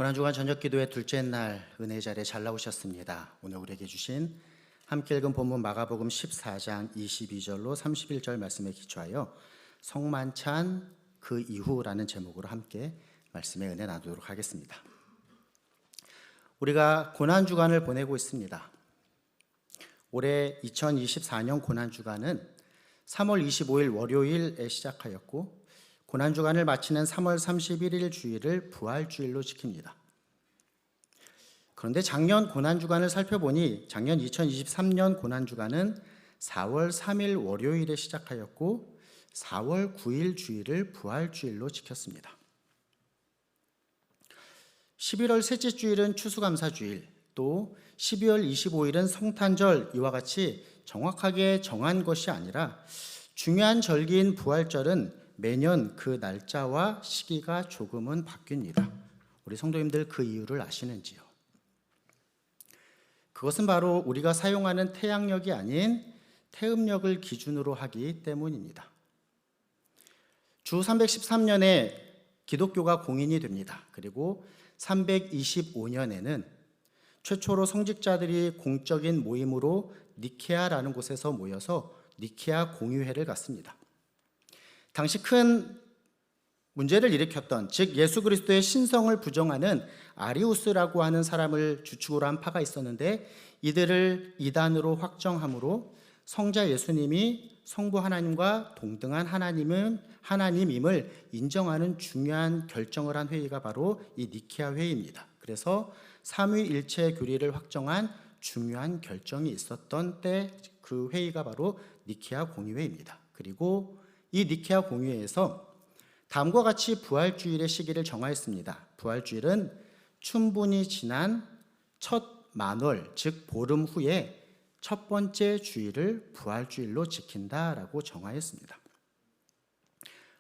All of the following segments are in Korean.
고난주간 저녁기도의 둘째 날 은혜 자리에 잘 나오셨습니다. 오늘 우리에게 주신 함께 읽은 본문 마가복음 14장 22절로 31절 말씀에 기초하여 성만찬 그 이후라는 제목으로 함께 말씀의 은혜 나누도록 하겠습니다. 우리가 고난주간을 보내고 있습니다. 올해 2024년 고난주간은 3월 25일 월요일에 시작하였고 고난주간을 마치는 3월 31일 주일을 부활주일로 지킵니다. 그런데 작년 고난주간을 살펴보니 작년 2023년 고난주간은 4월 3일 월요일에 시작하였고 4월 9일 주일을 부활주일로 지켰습니다. 11월 셋째 주일은 추수감사주일, 또 12월 25일은 성탄절, 이와 같이 정확하게 정한 것이 아니라 중요한 절기인 부활절은 매년 그 날짜와 시기가 조금은 바뀝니다. 우리 성도님들 그 이유를 아시는지요? 그것은 바로 우리가 사용하는 태양력이 아닌 태음력을 기준으로 하기 때문입니다. 주 313년에 기독교가 공인이 됩니다. 그리고 325년에는 최초로 성직자들이 공적인 모임으로 니케아라는 곳에서 모여서 니케아 공유회를 갖습니다. 당시 큰 문제를 일으켰던, 즉 예수 그리스도의 신성을 부정하는 아리우스라고 하는 사람을 주축으로 한 파가 있었는데, 이들을 이단으로 확정함으로 성자 예수님이 성부 하나님과 동등한 하나님임을 인정하는 중요한 결정을 한 회의가 바로 이 니케아 회의입니다. 그래서 삼위일체 교리를 확정한 중요한 결정이 있었던 때 그 회의가 바로 니케아 공유회입니다. 그리고 이 니케아 공유회에서 다음과 같이 부활주일의 시기를 정하였습니다. 부활주일은 춘분이 지난 첫 만월, 즉 보름 후에 첫 번째 주일을 부활주일로 지킨다라고 정하였습니다.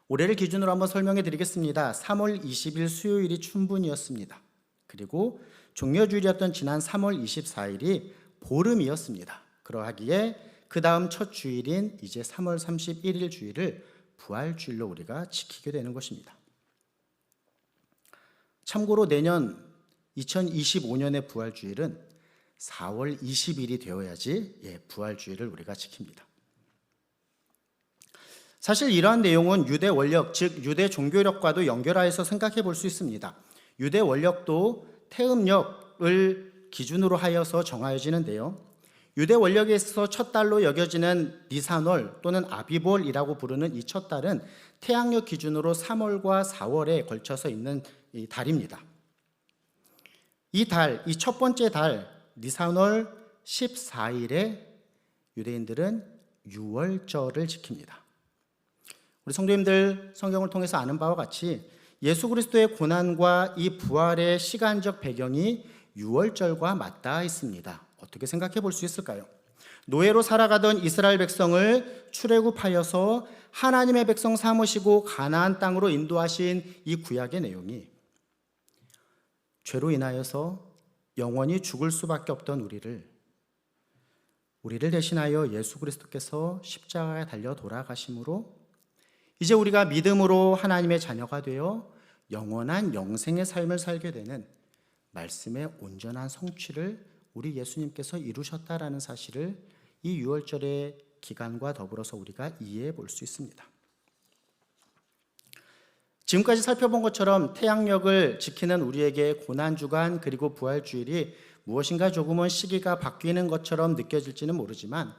올해를 기준으로 한번 설명해 드리겠습니다. 3월 20일 수요일이 춘분이었습니다. 그리고 종려주일이었던 지난 3월 24일이 보름이었습니다. 그러하기에 그 다음 첫 주일인 이제 3월 31일 주일을 부활주일로 우리가 지키게 되는 것입니다. 참고로 내년 2025년의 부활주일은 4월 20일이 되어야지 부활주일을 우리가 지킵니다. 사실 이러한 내용은 유대 원력, 즉 유대 종교력과도 연결하여서 생각해 볼 수 있습니다. 유대 원력도 태음력을 기준으로 하여서 정하여지는데요. 유대 원력에 있어서 첫 달로 여겨지는 니산월 또는 아비볼이라고 부르는 이 첫 달은 태양력 기준으로 3월과 4월에 걸쳐서 있는 이 달입니다. 이 달, 이 첫 번째 달 니산월 14일에 유대인들은 유월절을 지킵니다. 우리 성도님들 성경을 통해서 아는 바와 같이 예수 그리스도의 고난과 이 부활의 시간적 배경이 유월절과 맞닿아 있습니다. 어떻게 생각해 볼 수 있을까요? 노예로 살아가던 이스라엘 백성을 출애굽하여서 하나님의 백성 삼으시고 가나안 땅으로 인도하신 이 구약의 내용이 죄로 인하여서 영원히 죽을 수밖에 없던 우리를 대신하여 예수 그리스도께서 십자가에 달려 돌아가심으로 이제 우리가 믿음으로 하나님의 자녀가 되어 영원한 영생의 삶을 살게 되는 말씀의 온전한 성취를 우리 예수님께서 이루셨다라는 사실을 이 유월절의 기간과 더불어서 우리가 이해해 볼 수 있습니다. 지금까지 살펴본 것처럼 태양력을 지키는 우리에게 고난주간 그리고 부활주일이 무엇인가 조금은 시기가 바뀌는 것처럼 느껴질지는 모르지만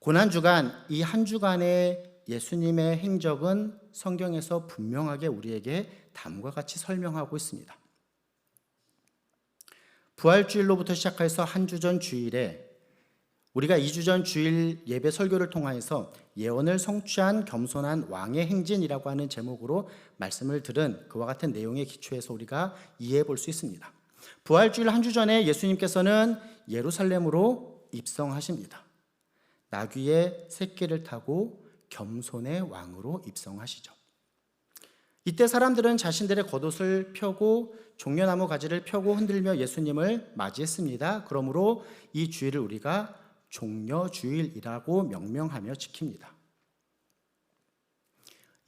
고난주간, 이 한 주간의 예수님의 행적은 성경에서 분명하게 우리에게 다음과 같이 설명하고 있습니다. 부활주일로부터 시작해서 한 주 전 주일에 우리가 2주 전 주일 예배 설교를 통하여서 예언을 성취한 겸손한 왕의 행진이라고 하는 제목으로 말씀을 들은 그와 같은 내용에 기초해서 우리가 이해해 볼 수 있습니다. 부활주일 한 주 전에 예수님께서는 예루살렘으로 입성하십니다. 나귀의 새끼를 타고 겸손의 왕으로 입성하시죠. 이때 사람들은 자신들의 겉옷을 펴고 종려나무 가지를 펴고 흔들며 예수님을 맞이했습니다. 그러므로 이 주일을 우리가 종려주일이라고 명명하며 지킵니다.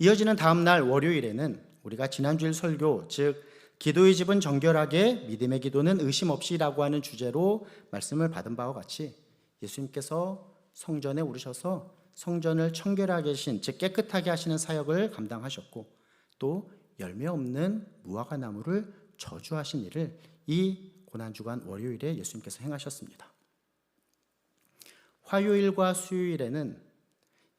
이어지는 다음 날 월요일에는 우리가 지난주일 설교, 즉 기도의 집은 정결하게, 믿음의 기도는 의심 없이라고 하는 주제로 말씀을 받은 바와 같이 예수님께서 성전에 오르셔서 성전을 청결하게 하신, 즉 깨끗하게 하시는 사역을 감당하셨고, 또 열매 없는 무화과 나무를 저주하신 일을 이 고난주간 월요일에 예수님께서 행하셨습니다. 화요일과 수요일에는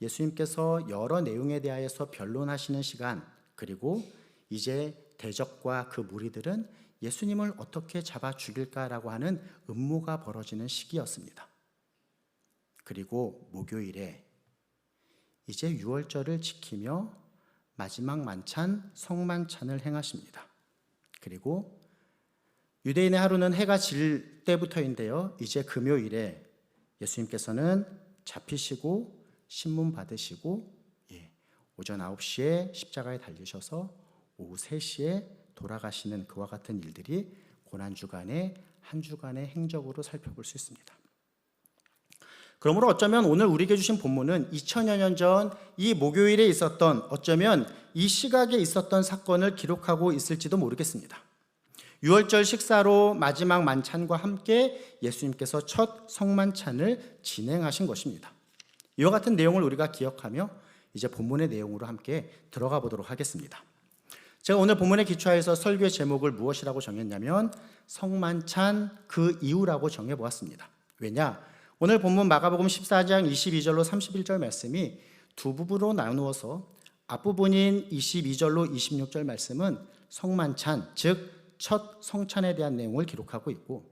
예수님께서 여러 내용에 대하여서 변론하시는 시간, 그리고 이제 대적과 그 무리들은 예수님을 어떻게 잡아 죽일까라고 하는 음모가 벌어지는 시기였습니다. 그리고 목요일에 이제 유월절을 지키며 마지막 만찬 성만찬을 행하십니다. 그리고 유대인의 하루는 해가 질 때부터인데요, 이제 금요일에 예수님께서는 잡히시고 신문 받으시고 오전 9시에 십자가에 달리셔서 오후 3시에 돌아가시는 그와 같은 일들이 고난주간의 한 주간의 행적으로 살펴볼 수 있습니다. 그러므로 어쩌면 오늘 우리에게 주신 본문은 2000여 년 전 이 목요일에 있었던, 어쩌면 이 시각에 있었던 사건을 기록하고 있을지도 모르겠습니다. 유월절 식사로 마지막 만찬과 함께 예수님께서 첫 성만찬을 진행하신 것입니다. 이와 같은 내용을 우리가 기억하며 이제 본문의 내용으로 함께 들어가 보도록 하겠습니다. 제가 오늘 본문에 기초하여서 설교의 제목을 무엇이라고 정했냐면 성만찬 그 이후라고 정해보았습니다. 왜냐? 오늘 본문 마가복음 14장 22절로 31절 말씀이 두 부분으로 나누어서 앞부분인 22절로 26절 말씀은 성만찬, 즉 첫 성찬에 대한 내용을 기록하고 있고,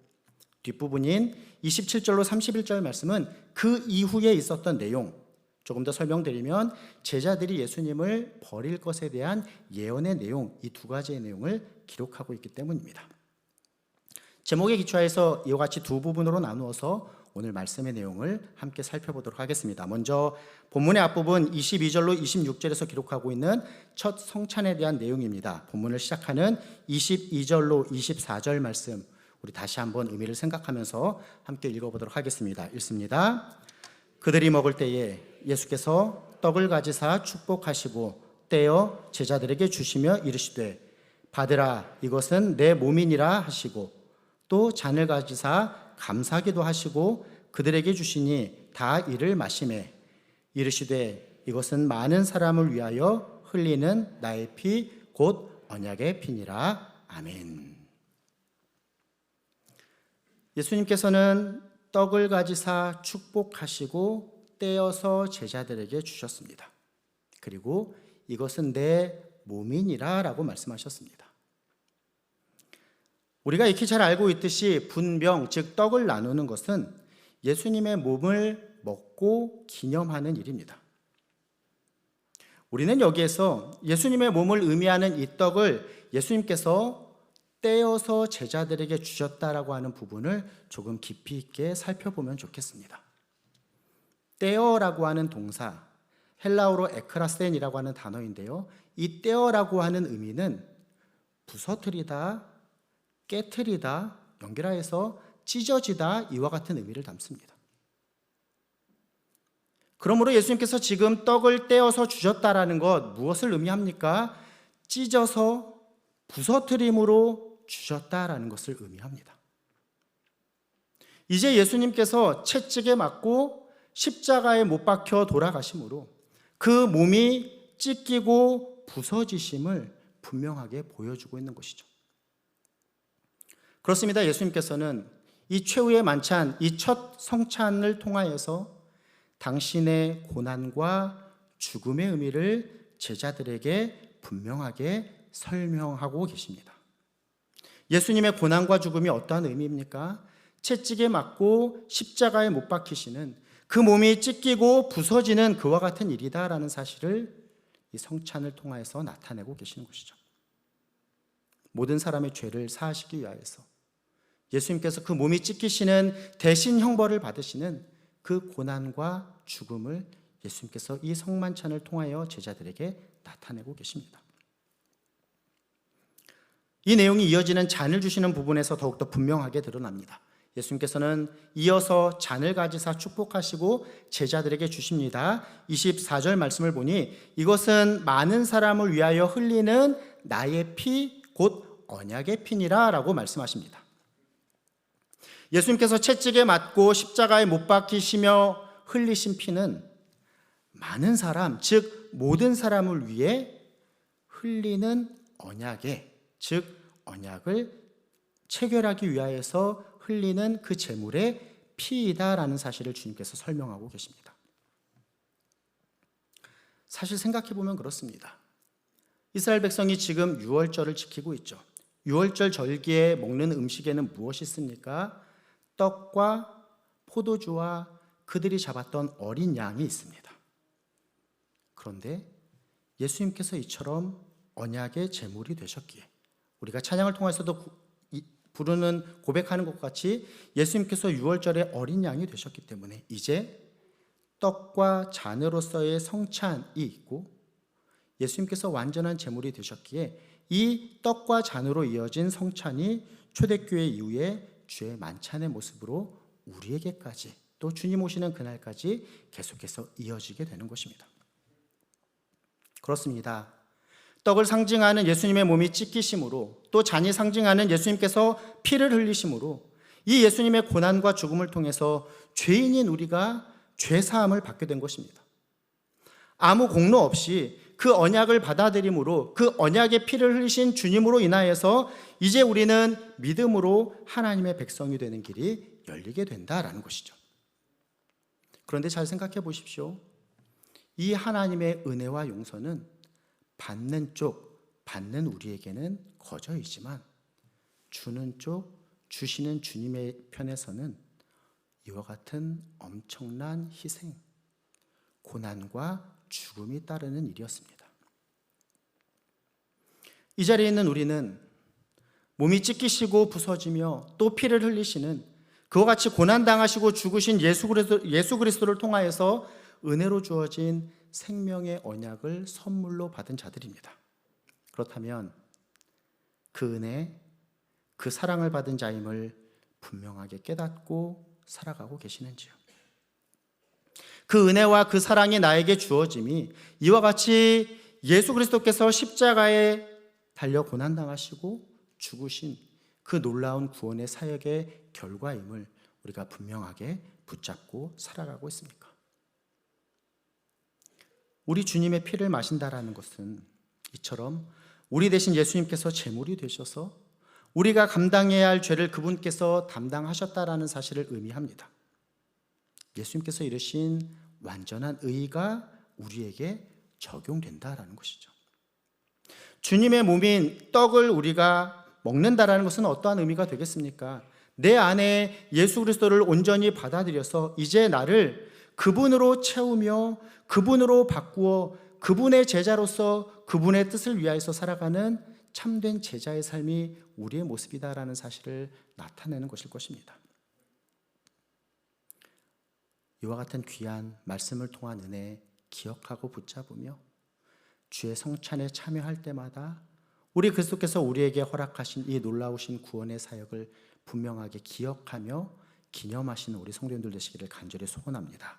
뒷부분인 27절로 31절 말씀은 그 이후에 있었던 내용, 조금 더 설명드리면 제자들이 예수님을 버릴 것에 대한 예언의 내용, 이 두 가지의 내용을 기록하고 있기 때문입니다. 제목에 기초해서 이와 같이 두 부분으로 나누어서 오늘 말씀의 내용을 함께 살펴보도록 하겠습니다. 먼저 본문의 앞부분 22절로 26절에서 기록하고 있는 첫 성찬에 대한 내용입니다. 본문을 시작하는 22절로 24절 말씀, 우리 다시 한번 의미를 생각하면서 함께 읽어보도록 하겠습니다. 읽습니다. 그들이 먹을 때에 예수께서 떡을 가지사 축복하시고 떼어 제자들에게 주시며 이르시되 받으라, 이것은 내 몸이니라 하시고, 또 잔을 가지사 감사기도 하시고 그들에게 주시니 다 이를 마시매 이르시되 이것은 많은 사람을 위하여 흘리는 나의 피 곧 언약의 피니라. 아멘. 예수님께서는 떡을 가지사 축복하시고 떼어서 제자들에게 주셨습니다. 그리고 이것은 내 몸이니라 라고 말씀하셨습니다. 우리가 익히 잘 알고 있듯이 분병, 즉 떡을 나누는 것은 예수님의 몸을 먹고 기념하는 일입니다. 우리는 여기에서 예수님의 몸을 의미하는 이 떡을 예수님께서 떼어서 제자들에게 주셨다라고 하는 부분을 조금 깊이 있게 살펴보면 좋겠습니다. 떼어라고 하는 동사, 헬라어로 에크라센이라고 하는 단어인데요, 이 떼어라고 하는 의미는 부서뜨리다, 깨트리다, 연결하여서 찢어지다, 이와 같은 의미를 담습니다. 그러므로 예수님께서 지금 떡을 떼어서 주셨다라는 것, 무엇을 의미합니까? 찢어서 부서뜨림으로 주셨다라는 것을 의미합니다. 이제 예수님께서 채찍에 맞고 십자가에 못 박혀 돌아가심으로 그 몸이 찢기고 부서지심을 분명하게 보여주고 있는 것이죠. 그렇습니다. 예수님께서는 이 최후의 만찬, 이 첫 성찬을 통하여서 당신의 고난과 죽음의 의미를 제자들에게 분명하게 설명하고 계십니다. 예수님의 고난과 죽음이 어떠한 의미입니까? 채찍에 맞고 십자가에 못 박히시는, 그 몸이 찢기고 부서지는 그와 같은 일이다라는 사실을 이 성찬을 통하여서 나타내고 계시는 것이죠. 모든 사람의 죄를 사하시기 위하여서 예수님께서 그 몸이 찢기시는 대신 형벌을 받으시는 그 고난과 죽음을 예수님께서 이 성만찬을 통하여 제자들에게 나타내고 계십니다. 이 내용이 이어지는 잔을 주시는 부분에서 더욱더 분명하게 드러납니다. 예수님께서는 이어서 잔을 가지사 축복하시고 제자들에게 주십니다. 24절 말씀을 보니 이것은 많은 사람을 위하여 흘리는 나의 피 곧 언약의 피니라 라고 말씀하십니다. 예수님께서 채찍에 맞고 십자가에 못 박히시며 흘리신 피는 많은 사람, 즉 모든 사람을 위해 흘리는 언약의, 즉 언약을 체결하기 위하여서 흘리는 그 제물의 피이다라는 사실을 주님께서 설명하고 계십니다. 사실 생각해 보면 그렇습니다. 이스라엘 백성이 지금 유월절을 지키고 있죠. 유월절 절기에 먹는 음식에는 무엇이 있습니까? 떡과 포도주와 그들이 잡았던 어린 양이 있습니다. 그런데 예수님께서 이처럼 언약의 제물이 되셨기에, 우리가 찬양을 통해서도 부르는 고백하는 것 같이 예수님께서 유월절에 어린 양이 되셨기 때문에 이제 떡과 잔으로서의 성찬이 있고, 예수님께서 완전한 제물이 되셨기에 이 떡과 잔으로 이어진 성찬이 초대교회 이후에 주의 만찬의 모습으로 우리에게까지, 또 주님 오시는 그날까지 계속해서 이어지게 되는 것입니다. 그렇습니다. 떡을 상징하는 예수님의 몸이 찢기심으로, 또 잔이 상징하는 예수님께서 피를 흘리심으로 이 예수님의 고난과 죽음을 통해서 죄인인 우리가 죄사함을 받게 된 것입니다. 아무 공로 없이 그 언약을 받아들임으로, 그 언약의 피를 흘리신 주님으로 인하여서 이제 우리는 믿음으로 하나님의 백성이 되는 길이 열리게 된다라는 것이죠. 그런데 잘 생각해 보십시오. 이 하나님의 은혜와 용서는 받는 쪽, 받는 우리에게는 거저이지만 주는 쪽, 주시는 주님의 편에서는 이와 같은 엄청난 희생, 고난과 죽음이 따르는 일이었습니다. 이 자리에 있는 우리는 몸이 찢기시고 부서지며 또 피를 흘리시는, 그와 같이 고난당하시고 죽으신 예수 그리스도를 통하여서 은혜로 주어진 생명의 언약을 선물로 받은 자들입니다. 그렇다면 그 은혜, 그 사랑을 받은 자임을 분명하게 깨닫고 살아가고 계시는지요? 그 은혜와 그 사랑이 나에게 주어짐이 이와 같이 예수 그리스도께서 십자가에 달려 고난당하시고 죽으신 그 놀라운 구원의 사역의 결과임을 우리가 분명하게 붙잡고 살아가고 있습니까? 우리 주님의 피를 마신다라는 것은 이처럼 우리 대신 예수님께서 제물이 되셔서 우리가 감당해야 할 죄를 그분께서 담당하셨다라는 사실을 의미합니다. 예수님께서 이르신 완전한 의가 우리에게 적용된다라는 것이죠. 주님의 몸인 떡을 우리가 먹는다라는 것은 어떠한 의미가 되겠습니까? 내 안에 예수 그리스도를 온전히 받아들여서 이제 나를 그분으로 채우며 그분으로 바꾸어 그분의 제자로서 그분의 뜻을 위하여서 살아가는 참된 제자의 삶이 우리의 모습이다라는 사실을 나타내는 것일 것입니다. 이와 같은 귀한 말씀을 통한 은혜 기억하고 붙잡으며 주의 성찬에 참여할 때마다 우리 그리스도께서 우리에게 허락하신 이 놀라우신 구원의 사역을 분명하게 기억하며 기념하시는 우리 성도님들 되시기를 간절히 소원합니다.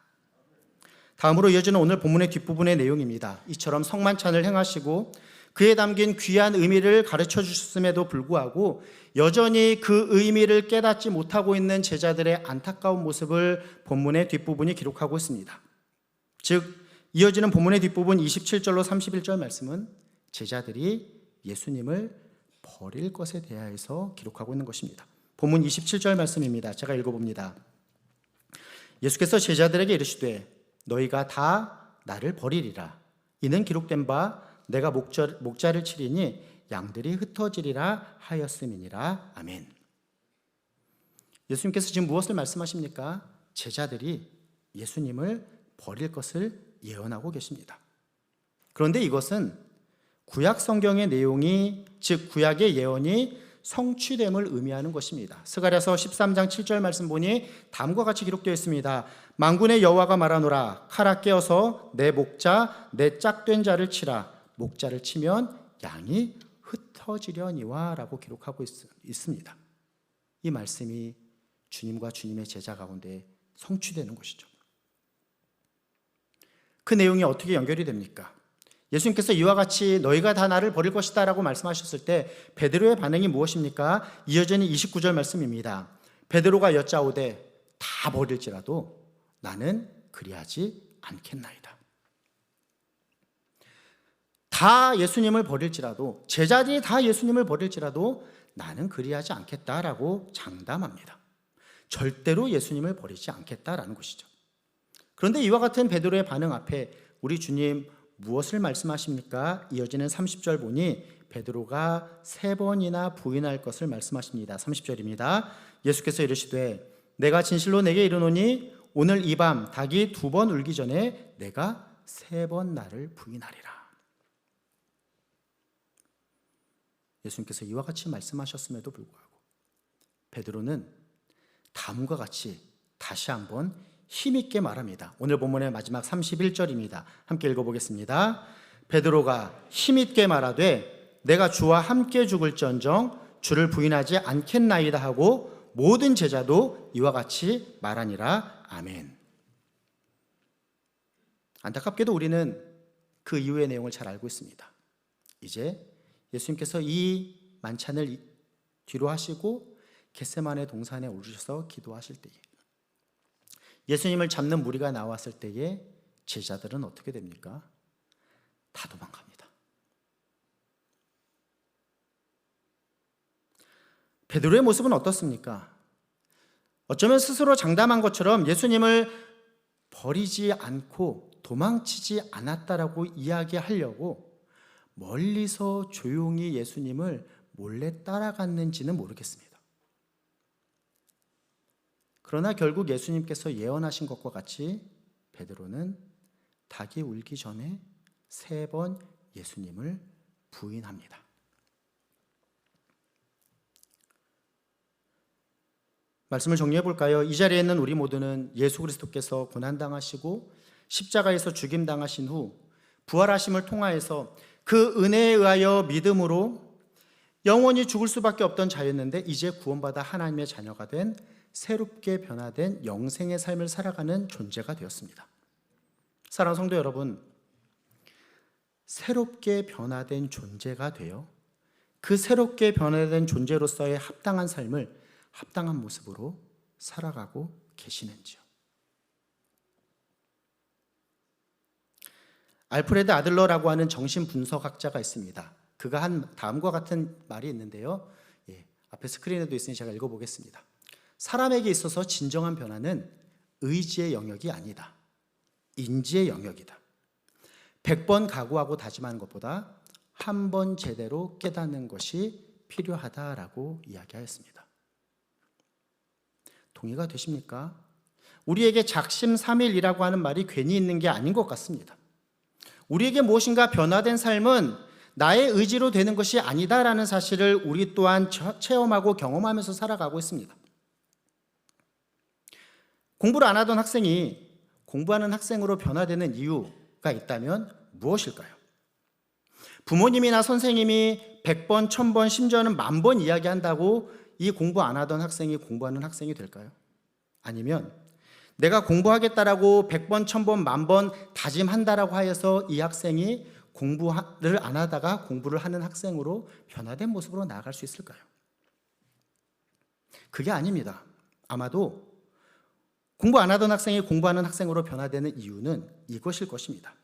다음으로 이어지는 오늘 본문의 뒷부분의 내용입니다. 이처럼 성만찬을 행하시고 그에 담긴 귀한 의미를 가르쳐 주셨음에도 불구하고 여전히 그 의미를 깨닫지 못하고 있는 제자들의 안타까운 모습을 본문의 뒷부분이 기록하고 있습니다. 즉 이어지는 본문의 뒷부분 27절로 31절 말씀은 제자들이 예수님을 버릴 것에 대하여서 기록하고 있는 것입니다. 본문 27절 말씀입니다. 제가 읽어봅니다. 예수께서 제자들에게 이르시되 너희가 다 나를 버리리라. 이는 기록된 바 내가 목자를 치리니 양들이 흩어지리라 하였음이니라. 아멘. 예수님께서 지금 무엇을 말씀하십니까? 제자들이 예수님을 버릴 것을 예언하고 계십니다. 그런데 이것은 구약 성경의 내용이, 즉 구약의 예언이 성취됨을 의미하는 것입니다. 스가랴서 13장 7절 말씀 보니 다음과 같이 기록되어 있습니다. 만군의 여호와가 말하노라. 칼아 깨어서 내 목자 내 짝된 자를 치라. 목자를 치면 양이 흩어지려니와 라고 기록하고 있습니다. 이 말씀이 주님과 주님의 제자 가운데 성취되는 것이죠. 그 내용이 어떻게 연결이 됩니까? 예수님께서 이와 같이 너희가 다 나를 버릴 것이다 라고 말씀하셨을 때 베드로의 반응이 무엇입니까? 이어지는 29절 말씀입니다. 베드로가 여짜오되 다 버릴지라도 나는 그리하지 않겠나이다. 다 예수님을 버릴지라도, 제자들이 다 예수님을 버릴지라도 나는 그리하지 않겠다라고 장담합니다. 절대로 예수님을 버리지 않겠다라는 것이죠. 그런데 이와 같은 베드로의 반응 앞에 우리 주님 무엇을 말씀하십니까? 이어지는 30절 보니 베드로가 3번이나 부인할 것을 말씀하십니다. 30절입니다. 예수께서 이르시되 내가 진실로 내게 이르노니 오늘 이 밤 닭이 2번 울기 전에 내가 3번 나를 부인하리라. 예수님께서 이와 같이 말씀하셨음에도 불구하고 베드로는 다음과 같이 다시 한번 힘있게 말합니다. 오늘 본문의 마지막 31절입니다. 함께 읽어보겠습니다. 베드로가 힘있게 말하되 내가 주와 함께 죽을지언정 주를 부인하지 않겠나이다 하고 모든 제자도 이와 같이 말하니라. 아멘. 안타깝게도 우리는 그 이후의 내용을 잘 알고 있습니다. 이제 예수님께서 이 만찬을 뒤로 하시고 겟세마네 동산에 오르셔서 기도하실 때에 예수님을 잡는 무리가 나왔을 때에 제자들은 어떻게 됩니까? 다 도망갑니다. 베드로의 모습은 어떻습니까? 어쩌면 스스로 장담한 것처럼 예수님을 버리지 않고 도망치지 않았다라고 이야기하려고 멀리서 조용히 예수님을 몰래 따라갔는지는 모르겠습니다. 그러나 결국 예수님께서 예언하신 것과 같이 베드로는 닭이 울기 전에 3번 예수님을 부인합니다. 말씀을 정리해 볼까요? 이 자리에 있는 우리 모두는 예수 그리스도께서 고난당하시고 십자가에서 죽임당하신 후 부활하심을 통하여서 그 은혜에 의하여 믿음으로 영원히 죽을 수밖에 없던 자였는데 이제 구원받아 하나님의 자녀가 된 새롭게 변화된 영생의 삶을 살아가는 존재가 되었습니다. 사랑하는 성도 여러분, 새롭게 변화된 존재가 되어 그 새롭게 변화된 존재로서의 합당한 삶을 합당한 모습으로 살아가고 계시는지요? 알프레드 아들러라고 하는 정신분석학자가 있습니다. 그가 한 다음과 같은 말이 있는데요. 앞에 스크린에도 있으니 제가 읽어보겠습니다. 사람에게 있어서 진정한 변화는 의지의 영역이 아니다. 인지의 영역이다. 100번 각오하고 다짐하는 것보다 한 번 제대로 깨닫는 것이 필요하다라고 이야기하였습니다. 동의가 되십니까? 우리에게 작심삼일이라고 하는 말이 괜히 있는 게 아닌 것 같습니다. 우리에게 무엇인가 변화된 삶은 나의 의지로 되는 것이 아니다라는 사실을 우리 또한 체험하고 경험하면서 살아가고 있습니다. 공부를 안 하던 학생이 공부하는 학생으로 변화되는 이유가 있다면 무엇일까요? 부모님이나 선생님이 100번, 1000번, 심지어는 10,000번 이야기한다고 이 공부 안 하던 학생이 공부하는 학생이 될까요? 아니면 내가 공부하겠다라고 100번, 1000번, 10,000번 다짐한다라고 하여서 이 학생이 공부를 안 하다가 공부를 하는 학생으로 변화된 모습으로 나아갈 수 있을까요? 그게 아닙니다. 아마도 공부 안 하던 학생이 공부하는 학생으로 변화되는 이유는 이것일 것입니다.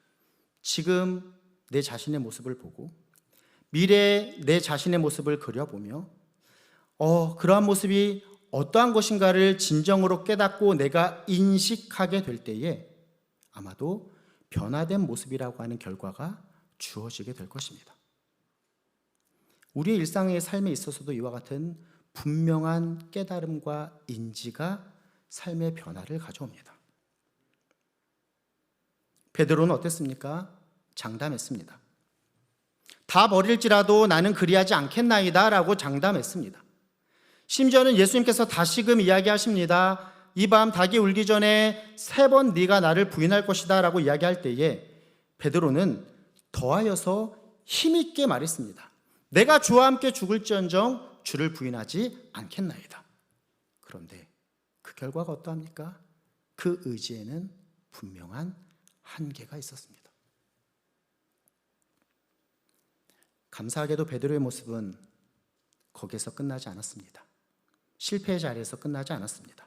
지금 내 자신의 모습을 보고 미래의 내 자신의 모습을 그려보며 그러한 모습이 어떠한 것인가를 진정으로 깨닫고 내가 인식하게 될 때에 아마도 변화된 모습이라고 하는 결과가 주어지게 될 것입니다. 우리의 일상의 삶에 있어서도 이와 같은 분명한 깨달음과 인지가 삶의 변화를 가져옵니다. 베드로는 어땠습니까? 장담했습니다. 다 버릴지라도 나는 그리하지 않겠나이다 라고 장담했습니다. 심지어는 예수님께서 다시금 이야기하십니다. 이 밤 닭이 울기 전에 3번 네가 나를 부인할 것이다 라고 이야기할 때에 베드로는 더하여서 힘있게 말했습니다. 내가 주와 함께 죽을지언정 주를 부인하지 않겠나이다. 그런데 그 결과가 어떠합니까? 그 의지에는 분명한 한계가 있었습니다. 감사하게도 베드로의 모습은 거기에서 끝나지 않았습니다. 실패의 자리에서 끝나지 않았습니다.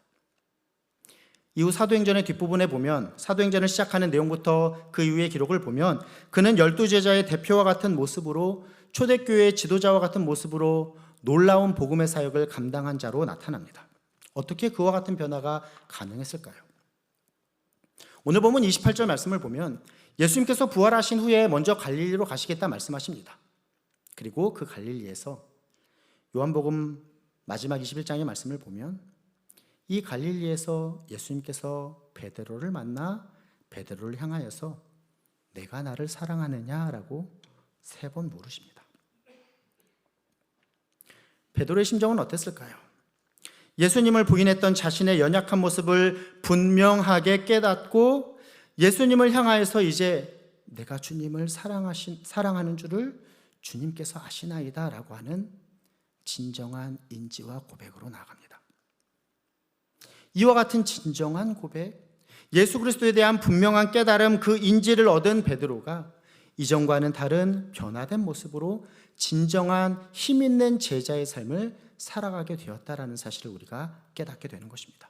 이후 사도행전의 뒷부분에 보면, 사도행전을 시작하는 내용부터 그 이후의 기록을 보면 그는 12제자의 대표와 같은 모습으로, 초대교회의 지도자와 같은 모습으로 놀라운 복음의 사역을 감당한 자로 나타납니다. 어떻게 그와 같은 변화가 가능했을까요? 오늘 본문 28절 말씀을 보면 예수님께서 부활하신 후에 먼저 갈릴리로 가시겠다 말씀하십니다. 그리고 그 갈릴리에서 요한복음 마지막 21장의 말씀을 보면 이 갈릴리에서 예수님께서 베드로를 만나 베드로를 향하여서 내가 나를 사랑하느냐라고 3번 물으십니다. 베드로의 심정은 어땠을까요? 예수님을 부인했던 자신의 연약한 모습을 분명하게 깨닫고 예수님을 향하여서 이제 내가 주님을 사랑하는 줄을 주님께서 아시나이다 라고 하는 진정한 인지와 고백으로 나아갑니다. 이와 같은 진정한 고백, 예수 그리스도에 대한 분명한 깨달음, 그 인지를 얻은 베드로가 이전과는 다른 변화된 모습으로 진정한 힘 있는 제자의 삶을 살아가게 되었다라는 사실을 우리가 깨닫게 되는 것입니다.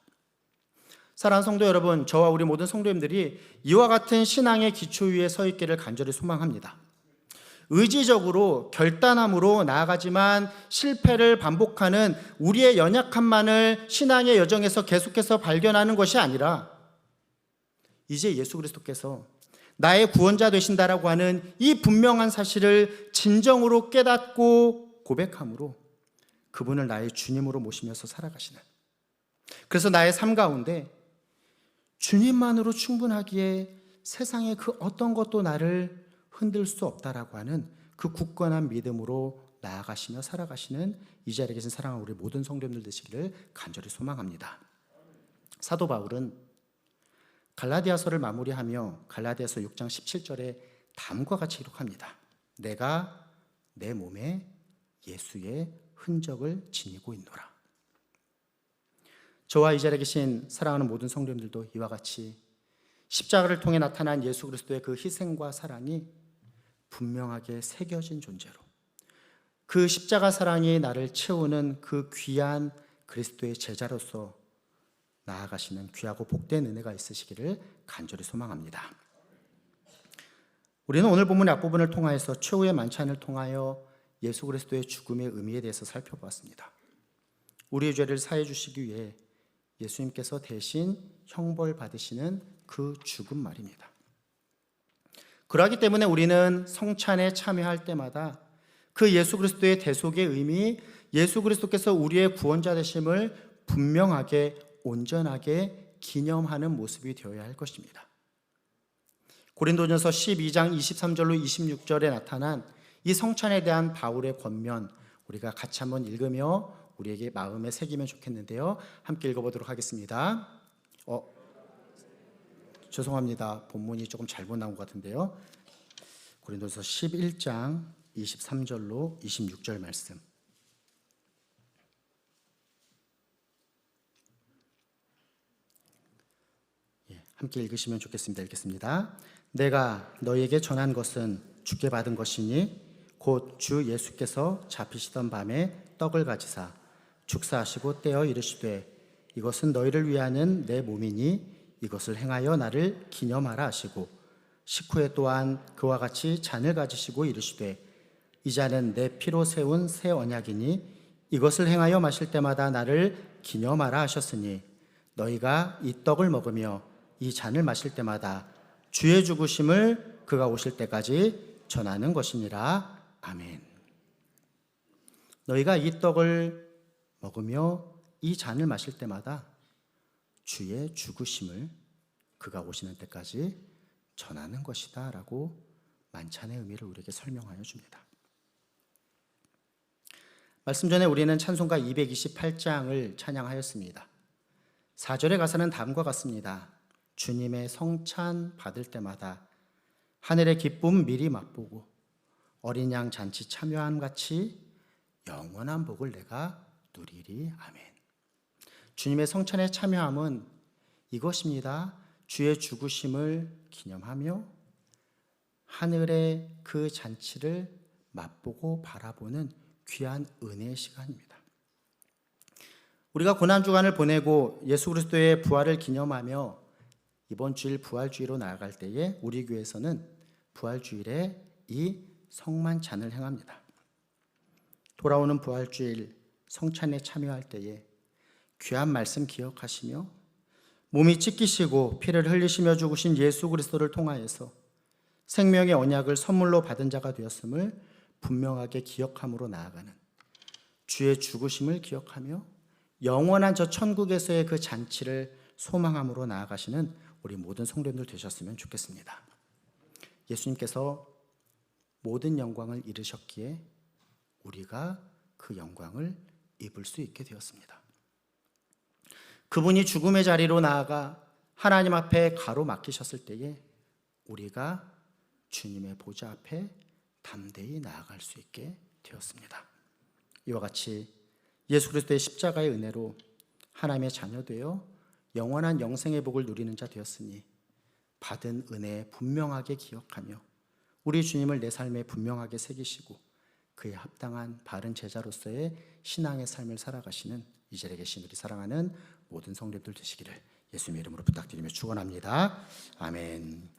사랑하는 성도 여러분, 저와 우리 모든 성도님들이 이와 같은 신앙의 기초 위에 서 있기를 간절히 소망합니다. 의지적으로 결단함으로 나아가지만 실패를 반복하는 우리의 연약함만을 신앙의 여정에서 계속해서 발견하는 것이 아니라 이제 예수 그리스도께서 나의 구원자 되신다라고 하는 이 분명한 사실을 진정으로 깨닫고 고백함으로 그분을 나의 주님으로 모시면서 살아가시는, 그래서 나의 삶 가운데 주님만으로 충분하기에 세상의 그 어떤 것도 나를 흔들 수 없다라고 하는 그 굳건한 믿음으로 나아가시며 살아가시는 이 자리에 계신 사랑하는 우리 모든 성도님들 되시기를 간절히 소망합니다. 사도 바울은 갈라디아서를 마무리하며 갈라디아서 6장 17절에 다음과 같이 기록합니다. 내가 내 몸에 예수의 흔적을 지니고 있노라. 저와 이 자리에 계신 사랑하는 모든 성도님들도 이와 같이 십자가를 통해 나타난 예수 그리스도의 그 희생과 사랑이 분명하게 새겨진 존재로, 그 십자가 사랑이 나를 채우는 그 귀한 그리스도의 제자로서 나아가시는 귀하고 복된 은혜가 있으시기를 간절히 소망합니다. 우리는 오늘 본문의 앞부분을 통하여서 최후의 만찬을 통하여 예수 그리스도의 죽음의 의미에 대해서 살펴보았습니다. 우리의 죄를 사해 주시기 위해 예수님께서 대신 형벌 받으시는 그 죽음 말입니다. 그러하기 때문에 우리는 성찬에 참여할 때마다 그 예수 그리스도의 대속의 의미, 예수 그리스도께서 우리의 구원자 되심을 분명하게 온전하게 기념하는 모습이 되어야 할 것입니다. 고린도전서 12장 23절로 26절에 나타난 이 성찬에 대한 바울의 권면, 우리가 같이 한번 읽으며 우리에게 마음에 새기면 좋겠는데요. 함께 읽어보도록 하겠습니다. 죄송합니다. 본문이 조금 잘못 나온 것 같은데요. 고린도서 11장 23절로 26절 말씀. 함께 읽으시면 좋겠습니다. 읽겠습니다. 내가 너희에게 전한 것은 주께 받은 것이니 곧 주 예수께서 잡히시던 밤에 떡을 가지사 축사하시고 떼어 이르시되 이것은 너희를 위하는 내 몸이니 이것을 행하여 나를 기념하라 하시고 식후에 또한 그와 같이 잔을 가지시고 이르시되 이 잔은 내 피로 세운 새 언약이니 이것을 행하여 마실 때마다 나를 기념하라 하셨으니 너희가 이 떡을 먹으며 이 잔을 마실 때마다 주의 죽으심을 그가 오실 때까지 전하는 것이니라. 아멘. 너희가 이 떡을 먹으며 이 잔을 마실 때마다 주의 죽으심을 그가 오시는 때까지 전하는 것이다 라고 만찬의 의미를 우리에게 설명하여 줍니다. 말씀 전에 우리는 찬송가 228장을 찬양하였습니다. 4절의 가사는 다음과 같습니다. 주님의 성찬 받을 때마다 하늘의 기쁨 미리 맛보고 어린 양 잔치 참여함 같이 영원한 복을 내가 누리리. 아멘. 주님의 성찬에 참여함은 이것입니다. 주의 죽으심을 기념하며 하늘의 그 잔치를 맛보고 바라보는 귀한 은혜의 시간입니다. 우리가 고난주간을 보내고 예수 그리스도의 부활을 기념하며 이번 주일 부활주의로 나아갈 때에 우리 교회에서는 부활주일에 이 성만찬을 행합니다. 돌아오는 부활주일 성찬에 참여할 때에 귀한 말씀 기억하시며 몸이 찢기시고 피를 흘리시며 죽으신 예수 그리스도를 통하여서 생명의 언약을 선물로 받은 자가 되었음을 분명하게 기억함으로 나아가는 주의 죽으심을 기억하며 영원한 저 천국에서의 그 잔치를 소망함으로 나아가시는 우리 모든 성도님들 되셨으면 좋겠습니다. 예수님께서 모든 영광을 이루셨기에 우리가 그 영광을 입을 수 있게 되었습니다. 그분이 죽음의 자리로 나아가 하나님 앞에 가로막히셨을 때에 우리가 주님의 보좌 앞에 담대히 나아갈 수 있게 되었습니다. 이와 같이 예수 그리스도의 십자가의 은혜로 하나님의 자녀 되어 영원한 영생의 복을 누리는 자 되었으니 받은 은혜 분명하게 기억하며 우리 주님을 내 삶에 분명하게 새기시고 그에 합당한 바른 제자로서의 신앙의 삶을 살아가시는 이 자리에 계신 우리 사랑하는 모든 성도들 되시기를 예수님의 이름으로 부탁드리며 축원합니다. 아멘.